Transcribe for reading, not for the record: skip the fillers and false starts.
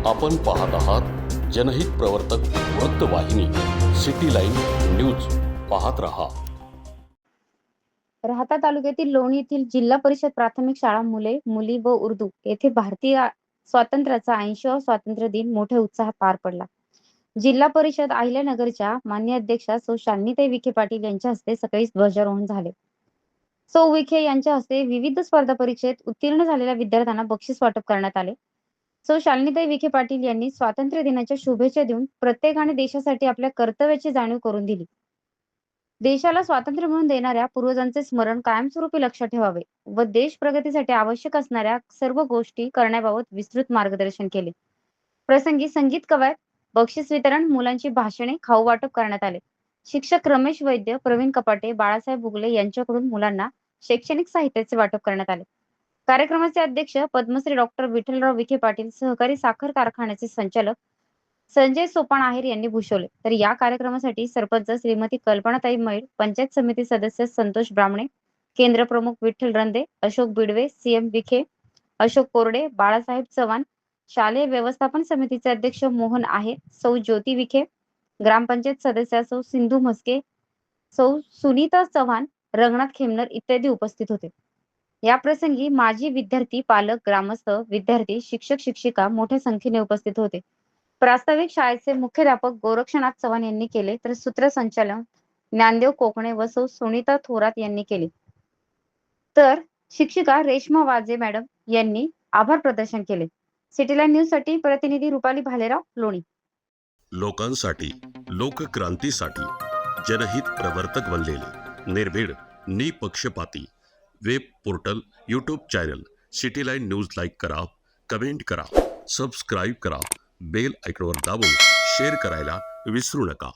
आपण पाहत आहात जनहित प्रवर्तक वृत्तवाहिनी सिटी लाईन न्यूज. पाहत रहा. राहता तालुक्यातील लोणी येथील जिल्हा परिषद प्राथमिक शाळा मुले, मुली व उर्दू येथे भारतीय स्वातंत्र्याचा 80वा स्वातंत्र्य दिन मोठ्या उत्साहात पार पडला. जिल्हा परिषद अहिल्यानगरच्या मान्य अध्यक्षा सौ शालिनीताई विखे पाटील यांच्या हस्ते सकाळी ध्वजारोहण झाले. सौ विखे यांच्या हस्ते विविध स्पर्धा परीक्षेत उत्तीर्ण झालेल्या विद्यार्थ्यांना बक्षीस वाटप करण्यात आले. सौ शालिनीताई विखे पाटील यांनी स्वातंत्र्य दिनाच्या शुभेच्छा देऊन प्रत्येकाने देशासाठी आपल्या कर्तव्याची जाणीव करून दिली. देशाला स्वातंत्र्य मिळवून देणाऱ्या पूर्वजांचे स्मरण कायमस्वरूपी लक्षात ठेवावे व देश प्रगतीसाठी आवश्यक असणाऱ्या सर्व गोष्टी करण्याबाबत विस्तृत मार्गदर्शन केले. प्रसंगी संगीत कवायत, बक्षीस वितरण, मुलांची भाषणे, खाऊ वाटप करण्यात आले. शिक्षक रमेश वैद्य, प्रवीण कपाटे, बाळासाहेब बुगले यांच्याकडून मुलांना शैक्षणिक साहित्याचे वाटप करण्यात आले. कार्यक्रमाचे अध्यक्ष पद्मश्री डॉक्टर विठ्ठलराव विखे पाटील, सहकारी साखर कारखान्याचे संचालक संजय सोपान आहेर यांनी भूषवले. तर या कार्यक्रमासाठी सरपंच श्रीमती कल्पनाताई मैड, पंचायत समिती सदस्य संतोष ब्राह्मणे, केंद्र प्रमुख विठ्ठल रंदे, अशोक बिडवे, सीएम विखे, अशोक कोरडे, बाळासाहेब चव्हाण, शालेय व्यवस्थापन समितीचे अध्यक्ष मोहन आहेर, सौ ज्योती विखे, ग्रामपंचायत सदस्या सौ सिंधू म्हस्के, सौ सुनीता चव्हाण, रंगनाथ खेमनर इत्यादी उपस्थित होते. या प्रसंगी माजी विद्यार्थी, पालक, ग्रामस्थ, विद्यार्थी, शिक्षक, शिक्षिका मोठ्या संख्येने उपस्थित होते. प्रास्ताविक शाळेचे मुख्याध्यापक गोरक्षनाथ चव्हाण यांनी केले, तर सूत्रसंचालन ज्ञानदेव कोकणे व सौ सुनीता थोरात यांनी केले. तर शिक्षिका रेश्मा वाजे मॅडम यांनी आभार प्रदर्शन केले. सिटीलाईन न्यूज साठी प्रतिनिधी रुपाली भालेराव, लोणी. लोकांसाठी, लोकक्रांतीसाठी जनहित प्रवर्तक बनलेले, निर्भीड, निपक्षपाती web portal, YouTube channel city line news like करा, कमेंट करा, सबस्क्राईब करा, बेल आयकॉनवर दाबून शेअर करायला विसरू नका.